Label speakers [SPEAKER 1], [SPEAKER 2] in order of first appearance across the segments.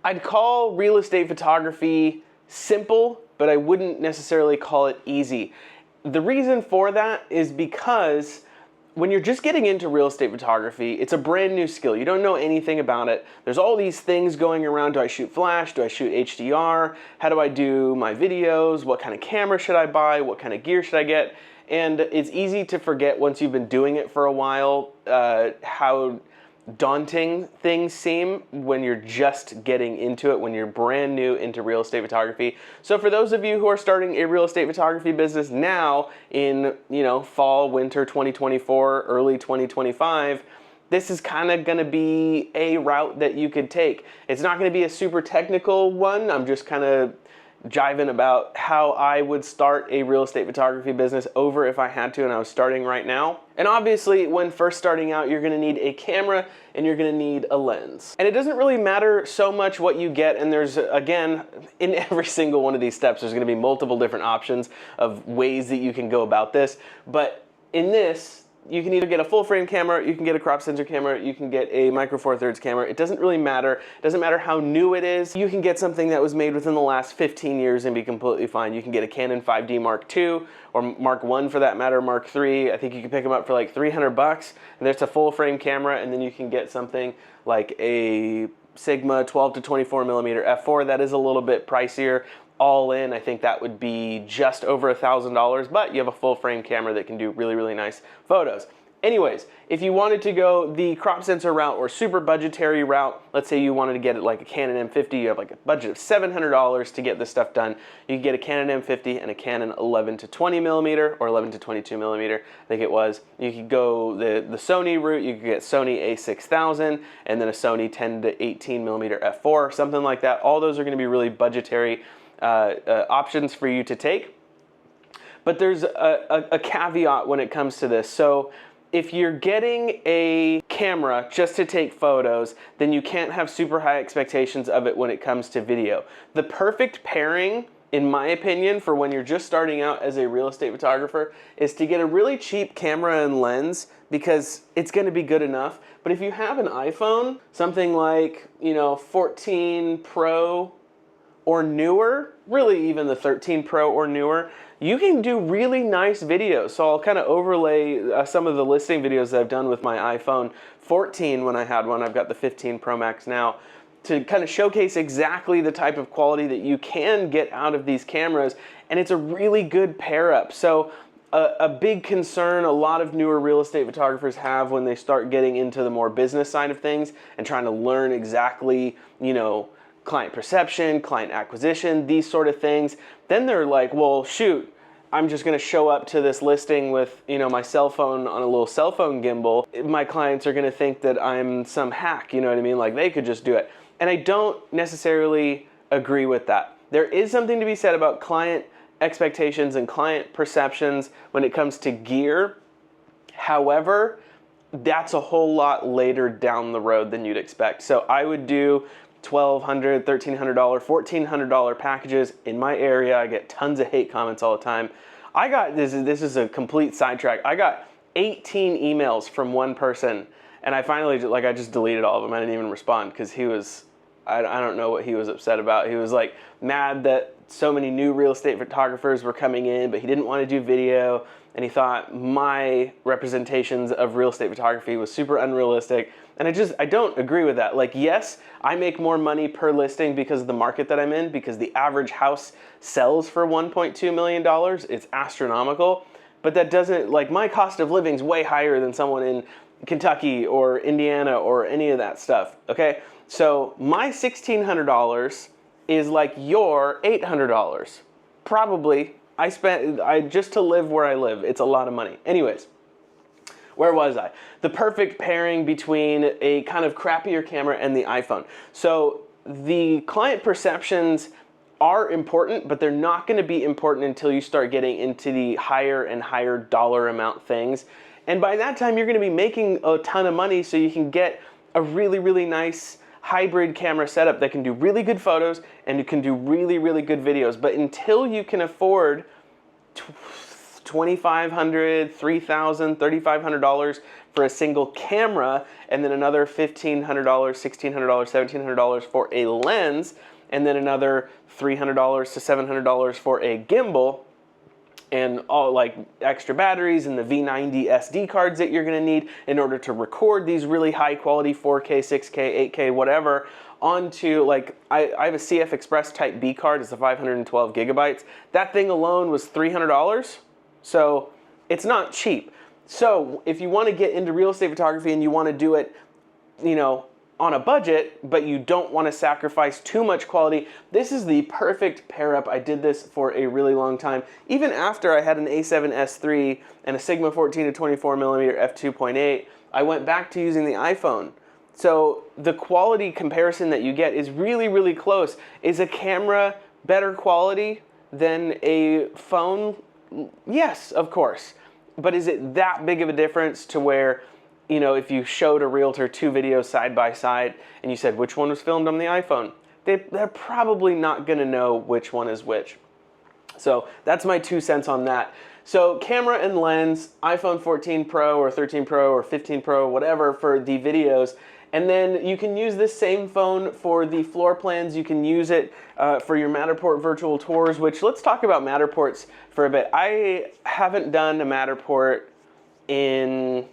[SPEAKER 1] I'd call real estate photography simple, but I wouldn't necessarily call it easy. The reason for that is because when you're just getting into real estate photography, it's a brand new skill. You don't know anything about it. There's all these things going around. Do I shoot flash? Do I shoot HDR? How do I do my videos? What kind of camera should I buy? What kind of gear should I get? And it's easy to forget once you've been doing it for a while how daunting things seem when you're just getting into it, when you're brand new into real estate photography. So for those of you who are starting a real estate photography business now in, fall, winter 2024, early 2025, this is kind of going to be a route that you could take. It's not going to be a super technical one. I'm just kind of jiving about how I would start a real estate photography business over if I had to and I was starting right now. And obviously when first starting out, you're gonna need a camera and you're gonna need a lens. And it doesn't really matter so much what you get, and there's, again, in every single one of these steps, there's gonna be multiple different options of ways that you can go about this. But in this, you can either get a full frame camera, you can get a crop sensor camera, you can get a Micro Four Thirds camera. It doesn't really matter. It doesn't matter how new it is. You can get something that was made within the last 15 years and be completely fine. You can get a Canon 5D Mark II or Mark I for that matter, Mark III. I think you can pick them up for like $300, and there's a full frame camera, and then you can get something like a Sigma 12 to 24 millimeter f4 that is a little bit pricier. All in, I think that would be just over $1,000, but you have a full frame camera that can do really, really nice photos. Anyways, if you wanted to go the crop sensor route or super budgetary route, let's say you wanted to get it like a Canon M50, you have like a budget of $700 to get this stuff done, you can get a Canon M50 and a Canon 11 to 20 millimeter or 11 to 22 millimeter, I think it was. You could go the Sony route, you could get Sony a6000 and then a Sony 10 to 18 millimeter f4, something like that. All those are gonna be really budgetary options for you to take. But there's a caveat when it comes to this. So if you're getting a camera just to take photos, then you can't have super high expectations of it when it comes to video. The perfect pairing, in my opinion, for when you're just starting out as a real estate photographer is to get a really cheap camera and lens because it's going to be good enough. But if you have an iPhone, something like, 14 Pro or newer, really even the 13 Pro or newer, you can do really nice videos. So I'll kind of overlay some of the listing videos that I've done with my iPhone 14 when I had one. I've got the 15 Pro Max now, to kind of showcase exactly the type of quality that you can get out of these cameras, and it's a really good pair up. So a big concern a lot of newer real estate photographers have when they start getting into the more business side of things and trying to learn exactly, client perception, client acquisition, these sort of things, then they're like, well, shoot, I'm just gonna show up to this listing with, my cell phone on a little cell phone gimbal. My clients are gonna think that I'm some hack, you know what I mean? Like they could just do it. And I don't necessarily agree with that. There is something to be said about client expectations and client perceptions when it comes to gear. However, that's a whole lot later down the road than you'd expect. So I would do $1,200, $1,300, $1,400 packages in my area. I get tons of hate comments all the time. I got, this is a complete sidetrack. I got 18 emails from one person, and I finally, I just deleted all of them. I didn't even respond because he was, I don't know what he was upset about. He was like mad that so many new real estate photographers were coming in, but he didn't want to do video, and he thought my representations of real estate photography was super unrealistic. And I don't agree with that. Like, yes, I make more money per listing because of the market that I'm in, because the average house sells for $1.2 million. It's astronomical. But that doesn't, my cost of living is way higher than someone in Kentucky or Indiana or any of that stuff, okay? So my $1,600 is like your $800. Probably. Just to live where I live, it's a lot of money. Anyways. Where was I? The perfect pairing between a kind of crappier camera and the iPhone. So the client perceptions are important, but they're not going to be important until you start getting into the higher and higher dollar amount things. And by that time, you're going to be making a ton of money, so you can get a really, really nice hybrid camera setup that can do really good photos and you can do really, really good videos. But until you can afford $2,500, $3,000, $3,500 for a single camera, and then another $1,500, $1,600, $1,700 for a lens, and then another $300 to $700 for a gimbal, and all like extra batteries and the V90 SD cards that you're gonna need in order to record these really high quality 4K, 6K, 8K, whatever, onto like, I have a CF Express Type B card, it's a 512 gigabytes. That thing alone was $300, so it's not cheap. So if you wanna get into real estate photography and you wanna do it, you know, on a budget, but you don't want to sacrifice too much quality, this is the perfect pair up. I did this for a really long time. Even after I had an A7S III and a Sigma 14 to 24mm f2.8, I went back to using the iPhone. So the quality comparison that you get is really, really close. Is a camera better quality than a phone? Yes, of course. But is it that big of a difference to where, you know, if you showed a realtor two videos side by side and you said which one was filmed on the iPhone, they're probably not gonna know which one is which. So that's my 2 cents on that. So camera and lens, iPhone 14 Pro or 13 Pro or 15 Pro, whatever, for the videos. And then you can use this same phone for the floor plans. You can use it for your Matterport virtual tours, which, let's talk about Matterports for a bit. I haven't done a Matterport in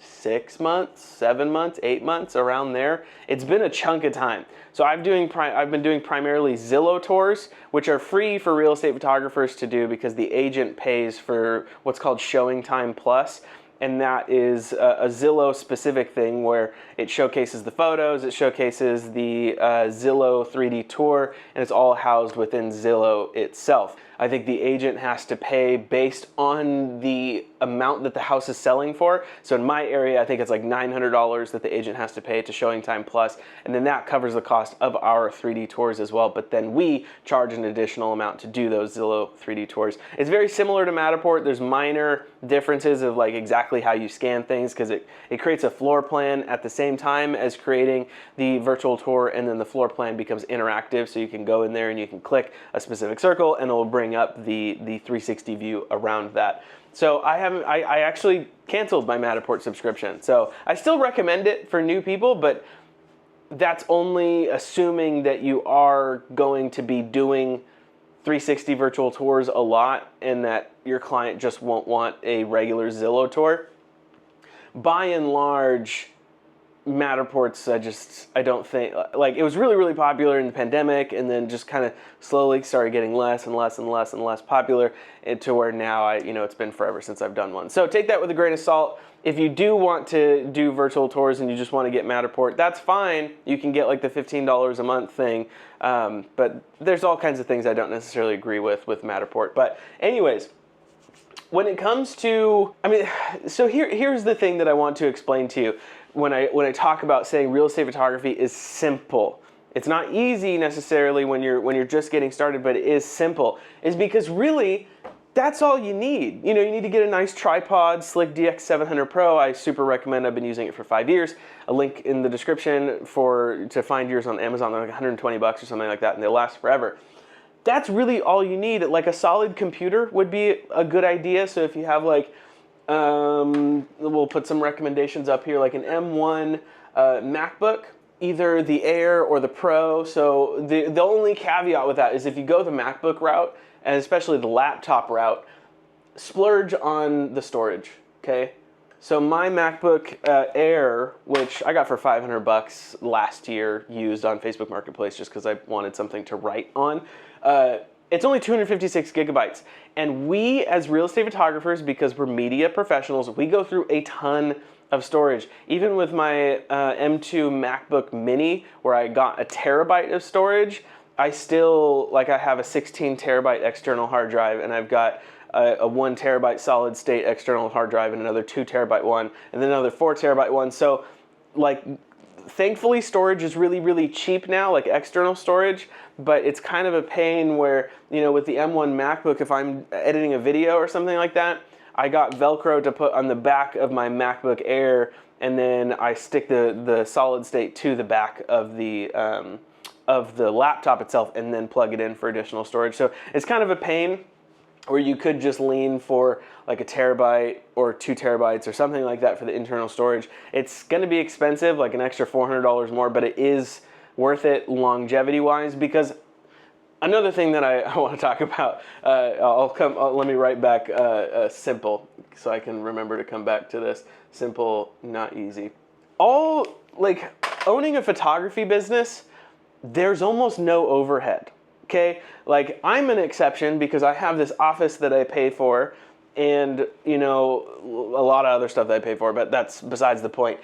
[SPEAKER 1] 6 months, 7 months, 8 months, around there. It's been a chunk of time. So I've been doing primarily Zillow tours, which are free for real estate photographers to do because the agent pays for what's called Showing Time Plus. And that is a Zillow specific thing where it showcases the photos, it showcases the Zillow 3D tour, and it's all housed within Zillow itself. I think the agent has to pay based on the amount that the house is selling for. So in my area, I think it's like $900 that the agent has to pay to Showing Time Plus, and then that covers the cost of our 3D tours as well, but then we charge an additional amount to do those Zillow 3D tours. It's very similar to Matterport. There's minor differences of like exactly how you scan things, because it creates a floor plan at the same time as creating the virtual tour, and then the floor plan becomes interactive, so you can go in there and you can click a specific circle and it will bring up the 360 view around that. So I actually canceled my Matterport subscription. So I still recommend it for new people, but that's only assuming that you are going to be doing 360 virtual tours a lot and that your client just won't want a regular Zillow tour. By and large, Matterports, I don't think, like, it was really, really popular in the pandemic, and then just kind of slowly started getting less and less and less and less popular, and to where now it's been forever since I've done one. So take that with a grain of salt. If you do want to do virtual tours and you just want to get Matterport, that's fine. You can get like the $15 a month thing, but there's all kinds of things I don't necessarily agree with Matterport. But anyways, when it comes to, so here's the thing that I want to explain to you. When I talk about saying real estate photography is simple, it's not easy necessarily when you're just getting started, but it is simple, is because really that's all you need. You need to get a nice tripod, Slick DX700 Pro. I super recommend. I've been using it for 5 years. A link in the description to find yours on Amazon. They're like 120 bucks or something like that, and they last forever. That's really all you need. Like a solid computer would be a good idea. So if you have like, we'll put some recommendations up here, like an M1 MacBook, either the Air or the Pro. So the only caveat with that is if you go the MacBook route, and especially the laptop route, splurge on the storage, okay? So my MacBook Air, which I got for 500 bucks last year, used on Facebook Marketplace just because I wanted something to write on, it's only 256 gigabytes. And we, as real estate photographers, because we're media professionals, we go through a ton of storage. Even with my M2 MacBook Mini, where I got a terabyte of storage, I still, I have a 16 terabyte external hard drive, and I've got a 1 terabyte solid state external hard drive, and another 2 terabyte one, and then another 4 terabyte one. So, thankfully, storage is really, really cheap now, like external storage, but it's kind of a pain where, with the M1 MacBook, if I'm editing a video or something like that, I got Velcro to put on the back of my MacBook Air, and then I stick the solid state to the back of the laptop itself, and then plug it in for additional storage. So it's kind of a pain. or you could just lean for like a terabyte or 2 terabytes or something like that for the internal storage. It's going to be expensive, like an extra $400 more, but it is worth it longevity-wise, because another thing that I want to talk about, let me write back simple so I can remember to come back to this. Simple, not easy. Like owning a photography business, there's almost no overhead. Okay, like I'm an exception because I have this office that I pay for, and you know, a lot of other stuff that I pay for, but that's besides the point.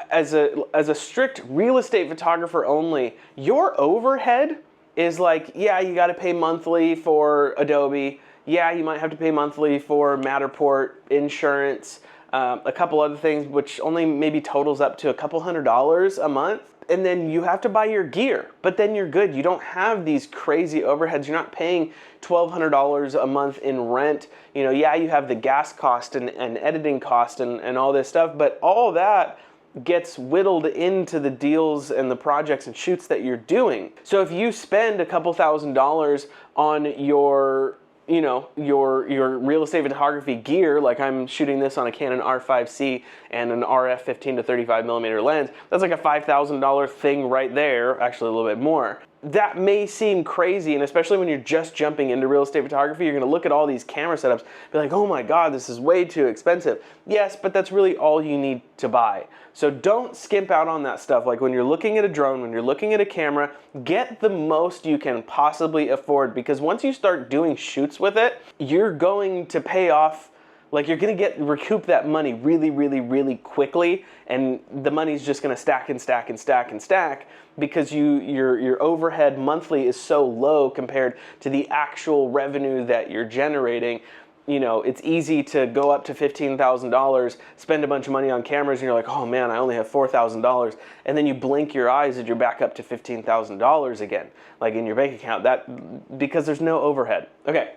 [SPEAKER 1] As a strict real estate photographer only, your overhead is like, yeah, you got to pay monthly for Adobe. Yeah, you might have to pay monthly for Matterport, insurance, a couple other things, which only maybe totals up to a couple $100 a month. And then you have to buy your gear, but then you're good. You don't have these crazy overheads. You're not paying $1,200 a month in rent. You know, yeah, you have the gas cost and editing cost and all this stuff, but all that gets whittled into the deals and the projects and shoots that you're doing. So if you spend a couple $1,000s on your, you know, your real estate photography gear, like I'm shooting this on a Canon R5C and an RF 15 to 35 millimeter lens, that's like a $5,000 thing right there, actually a little bit more. That may seem crazy, and especially when you're just jumping into real estate photography, you're gonna look at all these camera setups, be like, oh my God, this is way too expensive. Yes, but that's really all you need to buy. So don't skimp out on that stuff. Like when you're looking at a drone, when you're looking at a camera, get the most you can possibly afford, because once you start doing shoots with it, you're going to pay off. Like you're gonna recoup that money really, really, really quickly, and the money's just gonna stack and stack and stack and stack because your overhead monthly is so low compared to the actual revenue that you're generating. You know, it's easy to go up to $15,000, spend a bunch of money on cameras, and you're like, oh man, I only have $4,000, and then you blink your eyes and you're back up to $15,000 again, like in your bank account. That because there's no overhead. Okay.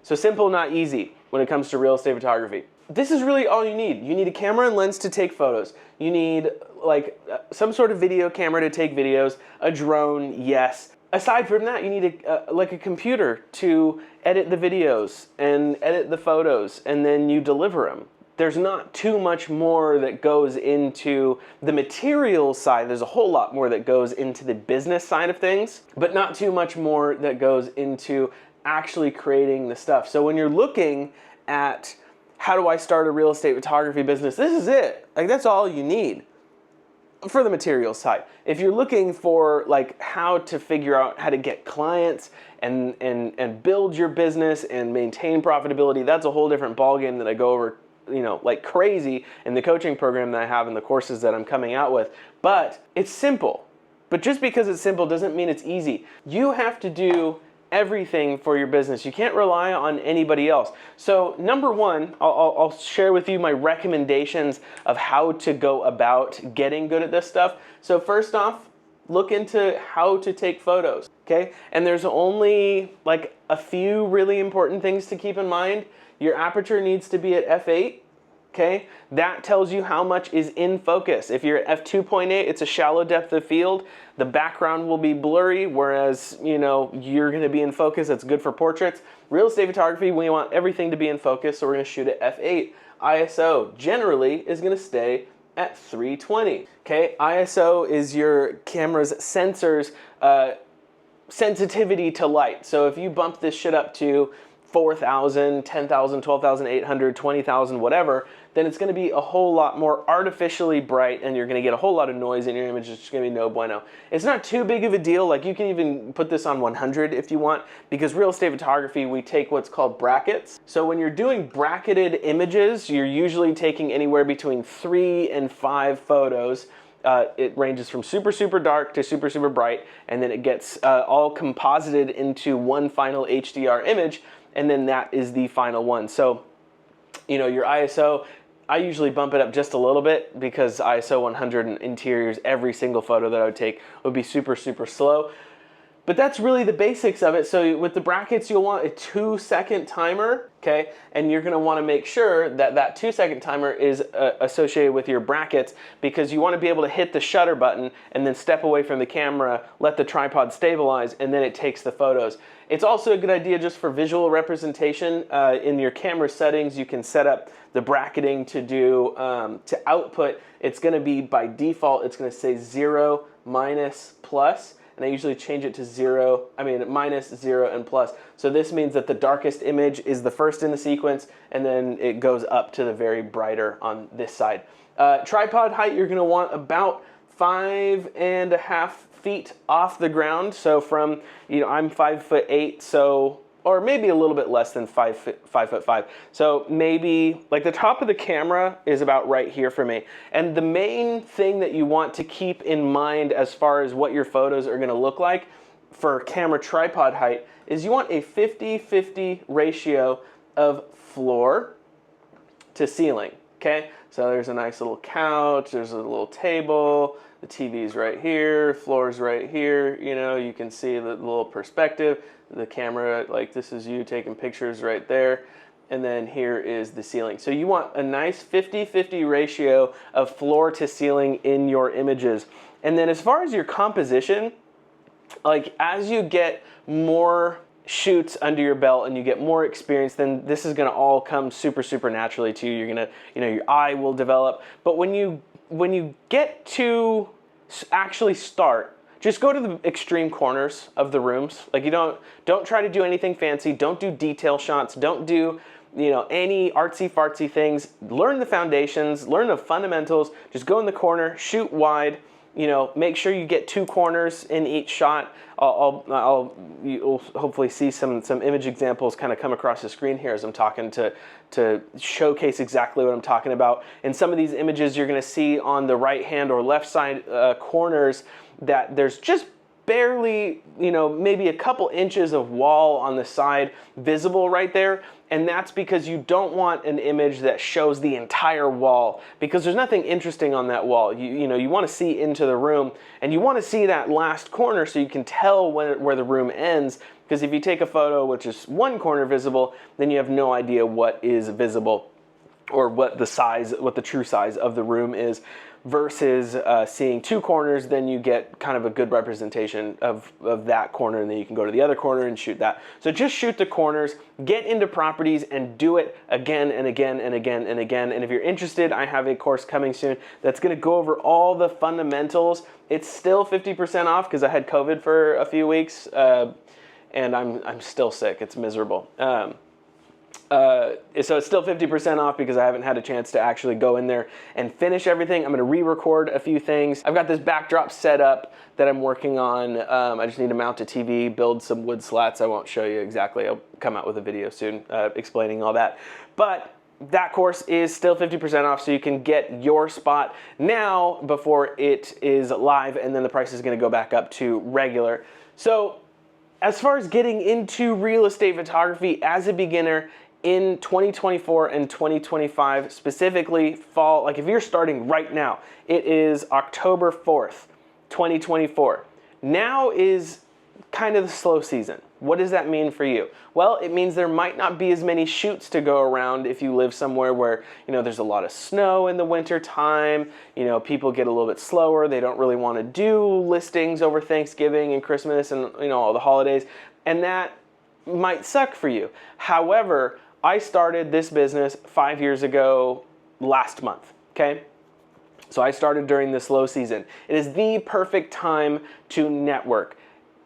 [SPEAKER 1] So simple, not easy when it comes to real estate photography. This is really all you need. You need a camera and lens to take photos. You need like some sort of video camera to take videos, a drone, yes. Aside from that, you need like a computer to edit the videos and edit the photos, and then you deliver them. There's not too much more that goes into the materials side. There's a whole lot more that goes into the business side of things, but not too much more that goes into actually creating the stuff. So when you're looking at how do I start a real estate photography business, this is it. Like that's all you need for the materials side. If you're looking for like how to figure out how to get clients and build your business and maintain profitability, that's a whole different ballgame that I go over, you know, like crazy in the coaching program that I have and the courses that I'm coming out with. But it's simple. But just because it's simple doesn't mean it's easy. You have to do everything for your business. You can't rely on anybody else. So number one, I'll share with you my recommendations of how to go about getting good at this stuff. So first off, look into how to take photos, okay? And there's only like a few really important things to keep in mind. Your aperture needs to be at f8. Okay, that tells you how much is in focus. If you're at f2.8, it's a shallow depth of field. The background will be blurry, whereas, you know, you're gonna be in focus. That's good for portraits. Real estate photography, we want everything to be in focus, so we're gonna shoot at f8. ISO generally is gonna stay at 320. Okay, ISO is your camera's sensor's sensitivity to light. So if you bump this shit up to 4,000, 10,000, 12,800, 20,000, whatever, then it's gonna be a whole lot more artificially bright and you're gonna get a whole lot of noise in your image. It's just gonna be no bueno. It's not too big of a deal. Like you can even put this on 100 if you want, because real estate photography, we take what's called brackets. So when you're doing bracketed images, you're usually taking anywhere between 3 and 5 photos. It ranges from super, super dark to super, super bright, and then it gets all composited into one final HDR image, and then that is the final one. So, you know, your ISO, I usually bump it up just a little bit because ISO 100 in interiors, every single photo that I would take would be super, super slow. But that's really the basics of it. So with the brackets, you'll want a 2-second timer, okay? And you're gonna wanna make sure that that 2-second timer is associated with your brackets, because you wanna be able to hit the shutter button and then step away from the camera, let the tripod stabilize, and then it takes the photos. It's also a good idea just for visual representation. In your camera settings, you can set up the bracketing to do, to output. It's gonna be, by default, it's gonna say 0, minus, plus. And I usually change it to minus, 0, and plus. So this means that the darkest image is the first in the sequence, and then it goes up to the very brighter on this side. Tripod height, you're gonna want about 5.5 feet off the ground. So from, I'm 5'8", so, or maybe a little bit less than 5'5". So maybe like the top of the camera is about right here for me. And the main thing that you want to keep in mind as far as what your photos are gonna look like for camera tripod height is you want a 50-50 ratio of floor to ceiling, okay? So there's a nice little couch, there's a little table, the TV's right here, floor's right here, you can see the little perspective. The camera, like this is you taking pictures right there. And then here is the ceiling. So you want a nice 50-50 ratio of floor to ceiling in your images. And then as far as your composition, like as you get more shoots under your belt and you get more experience, then this is gonna all come super naturally to you. You're gonna, your eye will develop. But when you get to actually start, just go to the extreme corners of the rooms. Like you don't try to do anything fancy. Don't do detail shots. Don't do, any artsy fartsy things. Learn the foundations, learn the fundamentals. Just go in the corner, shoot wide. Make sure you get 2 corners in each shot. You'll hopefully see some image examples kind of come across the screen here as I'm talking to showcase exactly what I'm talking about. In some of these images, you're gonna see on the right hand or left side corners that there's just barely, maybe a couple inches of wall on the side visible right there. And that's because you don't want an image that shows the entire wall, because there's nothing interesting on that wall. You want to see into the room, and you want to see that last corner so you can tell where the room ends. Because if you take a photo which is one corner visible, then you have no idea what is visible or what the true size of the room is. Versus seeing 2 corners, then you get kind of a good representation of that corner, and then you can go to the other corner and shoot that. So just shoot the corners, get into properties, and do it again and again and again and again. And if you're interested, I have a course coming soon that's gonna go over all the fundamentals. It's still 50% off because I had COVID for a few weeks, and I'm still sick. It's miserable. So it's still 50% off because I haven't had a chance to actually go in there and finish everything. I'm gonna re-record a few things. I've got this backdrop set up that I'm working on. I just need to mount a TV, build some wood slats. I won't show you exactly. I'll come out with a video soon explaining all that. But that course is still 50% off, so you can get your spot now before it is live, and then the price is gonna go back up to regular. So as far as getting into real estate photography as a beginner, in 2024 and 2025, specifically fall, like if you're starting right now, it is October 4th, 2024. Now is kind of the slow season. What does that mean for you? Well, it means there might not be as many shoots to go around if you live somewhere where, there's a lot of snow in the winter time, people get a little bit slower, they don't really want to do listings over Thanksgiving and Christmas and, all the holidays, and that might suck for you. However, I started this business 5 years ago last month, okay? So I started during the slow season. It is the perfect time to network.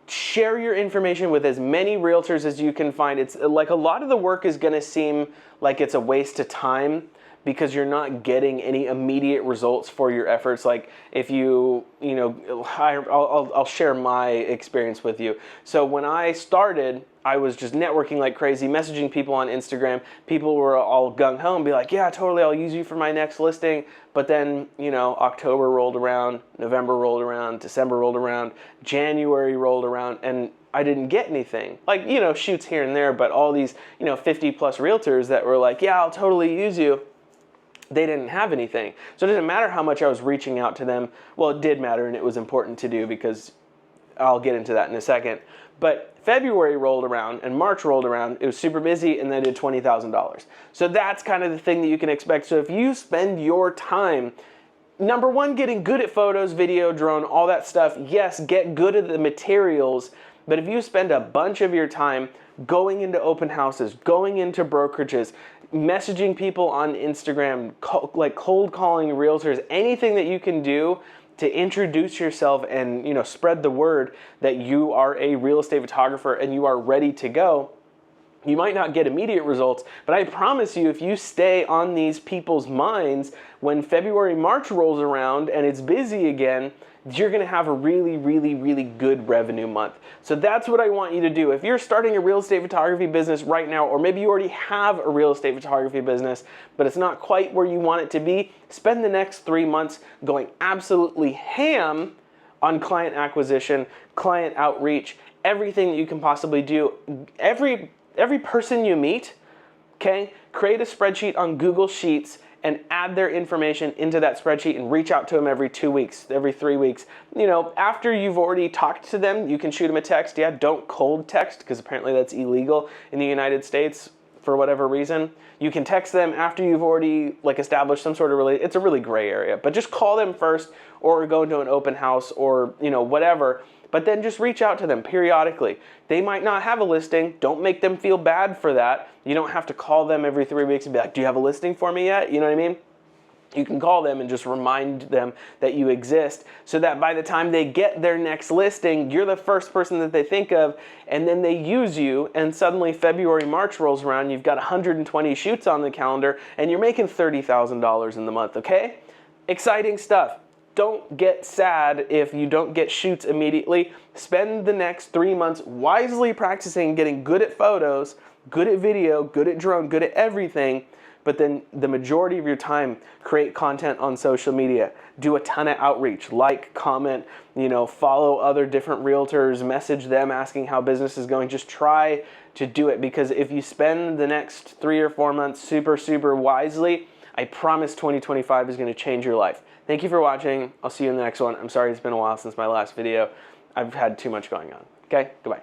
[SPEAKER 1] Share your information with as many realtors as you can find. It's like a lot of the work is gonna seem like it's a waste of time because you're not getting any immediate results for your efforts. Like if I'll share my experience with you. So when I started, I was just networking like crazy, messaging people on Instagram. People were all gung-ho and be like, yeah, totally, I'll use you for my next listing. But then, October rolled around, November rolled around, December rolled around, January rolled around, and I didn't get anything. Like, shoots here and there, but all these, 50 plus realtors that were like, yeah, I'll totally use you, they didn't have anything. So it doesn't matter how much I was reaching out to them. Well, it did matter, and it was important to do because I'll get into that in a second. But February rolled around and March rolled around. It was super busy, and they did $20,000. So that's kind of the thing that you can expect. So if you spend your time, number one, getting good at photos, video, drone, all that stuff, yes, get good at the materials. But if you spend a bunch of your time going into open houses, going into brokerages, messaging people on Instagram, like cold calling realtors, anything that you can do to introduce yourself and, you know, spread the word that you are a real estate photographer and you are ready to go. You might not get immediate results, but I promise you, if you stay on these people's minds, when February, March rolls around and it's busy again, you're gonna have a really, really, really good revenue month. So that's what I want you to do. If you're starting a real estate photography business right now, or maybe you already have a real estate photography business, but it's not quite where you want it to be, spend the next 3 months going absolutely ham on client acquisition, client outreach, everything that you can possibly do. Every person you meet, okay, create a spreadsheet on Google Sheets and add their information into that spreadsheet and reach out to them every 2 weeks, every 3 weeks. You know, after you've already talked to them, you can shoot them a text. Yeah, don't cold text, because apparently that's illegal in the United States for whatever reason. You can text them after you've already like established some sort of it's a really gray area, but just call them first or go to an open house or, you know, whatever. But then just reach out to them periodically. They might not have a listing. Don't make them feel bad for that. You don't have to call them every 3 weeks and be like, do you have a listing for me yet? You know what I mean? You can call them and just remind them that you exist so that by the time they get their next listing, you're the first person that they think of, and then they use you, and suddenly February, March rolls around, you've got 120 shoots on the calendar, and you're making $30,000 in the month, okay? Exciting stuff. Don't get sad if you don't get shoots immediately. Spend the next 3 months wisely practicing getting good at photos, good at video, good at drone, good at everything. But then the majority of your time, create content on social media. Do a ton of outreach, like, comment, you know, follow other different realtors, message them asking how business is going. Just try to do it, because if you spend the next 3 or 4 months super, super wisely, I promise 2025 is going to change your life. Thank you for watching. I'll see you in the next one. I'm sorry it's been a while since my last video. I've had too much going on. Okay, goodbye.